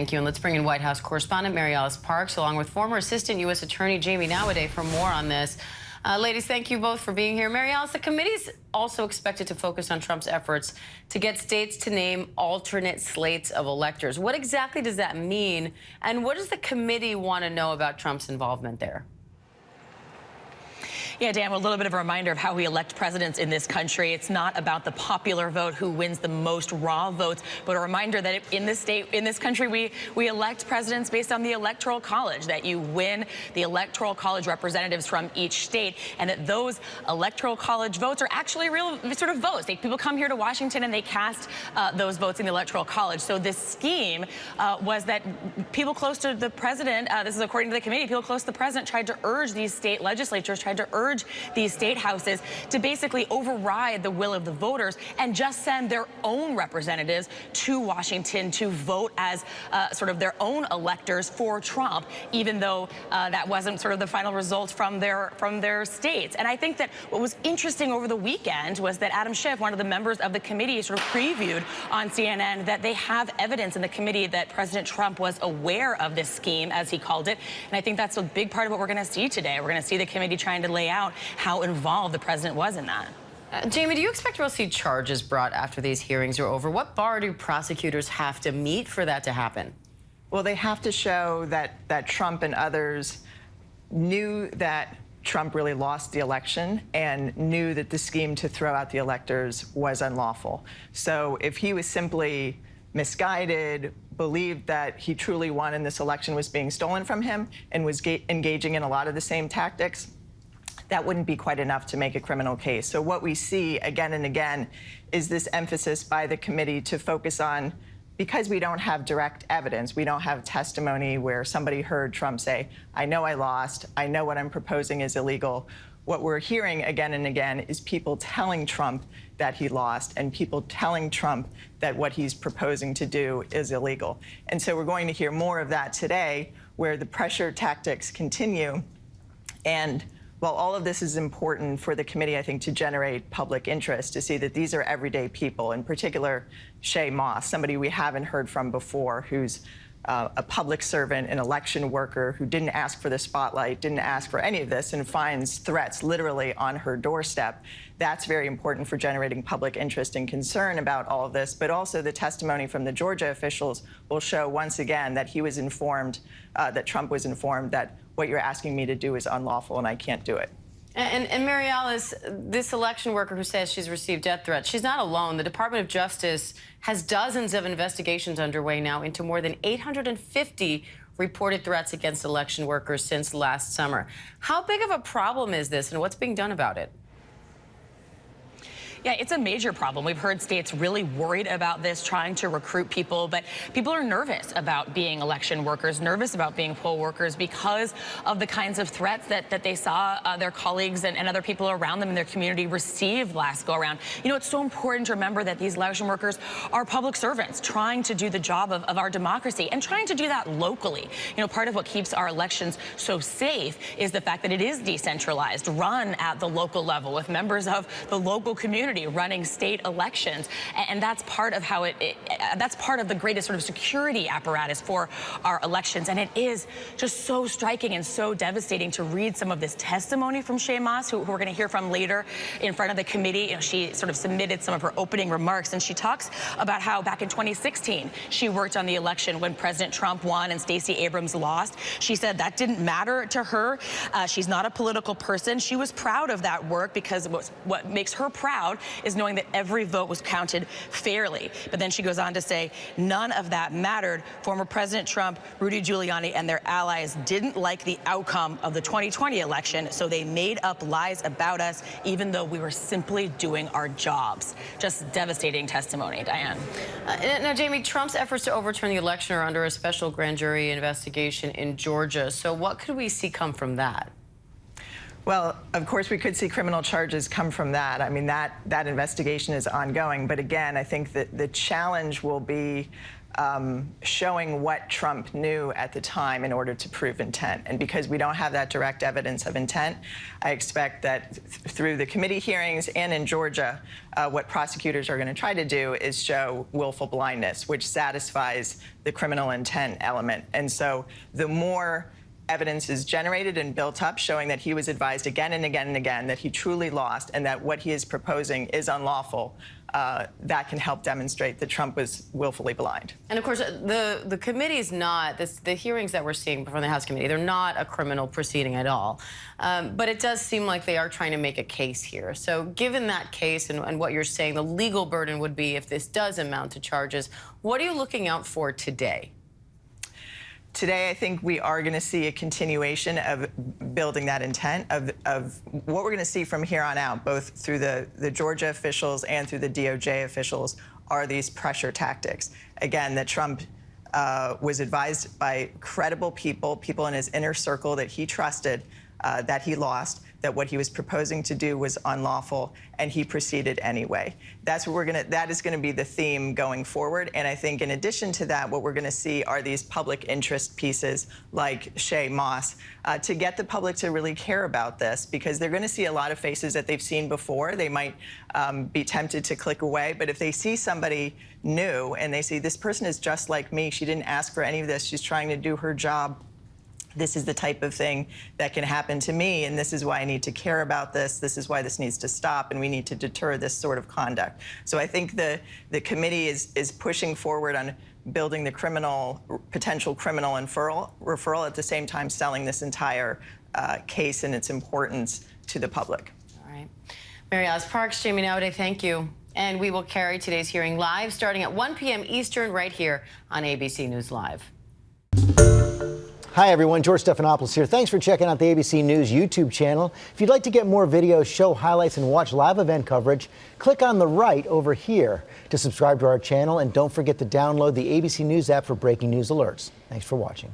Thank you, and let's bring in White House correspondent MaryAlice Parks, along with former Assistant U.S. Attorney Jaimie Nawaday for more on this. Ladies, thank you both for being here. MaryAlice, the committee is also expected to focus on Trump's efforts to get states to name alternate slates of electors. What exactly does that mean, and what does the committee want to know about Trump's involvement there? Yeah, Dan, a little bit of a reminder of how we elect presidents in this country. It's not about the popular vote, who wins the most raw votes, but a reminder that in this country, we elect presidents based on the Electoral College, that you win the Electoral College representatives from each state, and that those Electoral College votes are actually real sort of votes. People come here to Washington and they cast those votes in the Electoral College. So this scheme was that people close to the president, this is according to the committee, people close to the president tried to urge these state legislatures, tried to urge these state houses to basically override the will of the voters and just send their own representatives to Washington to vote as sort of their own electors for Trump, even though that wasn't sort of the final result from their states. And I think that what was interesting over the weekend was that Adam Schiff, one of the members of the committee, sort of previewed on CNN that they have evidence in the committee that President Trump was aware of this scheme, as he called it. And I think that's a big part of what we're going to see today. We're going to see the committee trying to lay out how involved the president was in that. Jaimie, do you expect we'll see charges brought after these hearings are over? What bar do prosecutors have to meet for that to happen? Well, they have to show that Trump and others knew that Trump really lost the election and knew that the scheme to throw out the electors was unlawful. So if he was simply misguided, believed that he truly won and this election was being stolen from him and was engaging in a lot of the same tactics, that wouldn't be quite enough to make a criminal case. So what we see again and again is this emphasis by the committee to focus on, because we don't have direct evidence, we don't have testimony where somebody heard Trump say, I know I lost, I know what I'm proposing is illegal. What we're hearing again and again is people telling Trump that he lost and people telling Trump that what he's proposing to do is illegal. And so we're going to hear more of that today, where the pressure tactics continue. And while all of this is important for the committee, I think, to generate public interest, to see that these are everyday people, in particular Shaye Moss, somebody we haven't heard from before, who's a public servant, an election worker, who didn't ask for the spotlight, didn't ask for any of this, and finds threats literally on her doorstep. That's very important for generating public interest and concern about all of this. But also the testimony from the Georgia officials will show once again that he was informed, that Trump was informed that what you're asking me to do is unlawful and I can't do it. And MaryAlice, this election worker who says she's received death threats, she's not alone. The Department of Justice has dozens of investigations underway now into more than 850 reported threats against election workers since last summer. How big of a problem is this, and what's being done about it? Yeah, it's a major problem. We've heard states really worried about this, trying to recruit people, but people are nervous about being election workers, nervous about being poll workers because of the kinds of threats that they saw their colleagues and other people around them in their community receive last go around. You know, it's so important to remember that these election workers are public servants trying to do the job of our democracy and trying to do that locally. You know, part of what keeps our elections so safe is the fact that it is decentralized, run at the local level with members of the local community running state elections, and that's part of how that's part of the greatest sort of security apparatus for our elections. And it is just so striking and so devastating to read some of this testimony from Shaye Moss, who we're going to hear from later in front of the committee. You know, she sort of submitted some of her opening remarks, and she talks about how back in 2016 she worked on the election when President Trump won and Stacey Abrams lost. She said that didn't matter to her. She's not a political person. She was proud of that work because what makes her proud is knowing that every vote was counted fairly. But then she goes on to say, none of that mattered. Former President Trump, Rudy Giuliani, and their allies didn't like the outcome of the 2020 election, so they made up lies about us, even though we were simply doing our jobs. Just devastating testimony, Diane. Now, Jaimie, Trump's efforts to overturn the election are under a special grand jury investigation in Georgia. So what could we see come from that? Well, of course, we could see criminal charges come from that. I mean, that investigation is ongoing. But again, I think that the challenge will be showing what Trump knew at the time in order to prove intent. And because we don't have that direct evidence of intent, I expect that through the committee hearings and in Georgia, what prosecutors are going to try to do is show willful blindness, which satisfies the criminal intent element. And so the more evidence is generated and built up showing that he was advised again and again and again that he truly lost and that what he is proposing is unlawful, that can help demonstrate that Trump was willfully blind. And of course, the committee is not, the hearings that we're seeing from the House committee, they're not a criminal proceeding at all. But it does seem like they are trying to make a case here. So given that case and what you're saying, the legal burden would be if this does amount to charges, what are you looking out for today? Today, I think we are going to see a continuation of building that intent of what we're going to see from here on out, both through the Georgia officials and through the DOJ officials, are these pressure tactics. Again, that Trump was advised by credible people in his inner circle that he trusted, that he lost, that what he was proposing to do was unlawful, and he proceeded anyway. That is going to be the theme going forward. And I think in addition to that, what we're going to see are these public interest pieces like Shea Moss to get the public to really care about this, because they're going to see a lot of faces that they've seen before. They might be tempted to click away, but if they see somebody new and they see this person is just like me, she didn't ask for any of this, she's trying to do her job, this is the type of thing that can happen to me, and this is why I need to care about this. This is why this needs to stop, and we need to deter this sort of conduct. So I think the committee is pushing forward on building the potential criminal referral at the same time selling this entire case and its importance to the public. All right. MaryAlice Parks, Jaimie Nawaday, thank you. And we will carry today's hearing live starting at 1 p.m. Eastern right here on ABC News Live. Hi, everyone. George Stephanopoulos here. Thanks for checking out the ABC News YouTube channel. If you'd like to get more videos, show highlights, and watch live event coverage, click on the right over here to subscribe to our channel. And don't forget to download the ABC News app for breaking news alerts. Thanks for watching.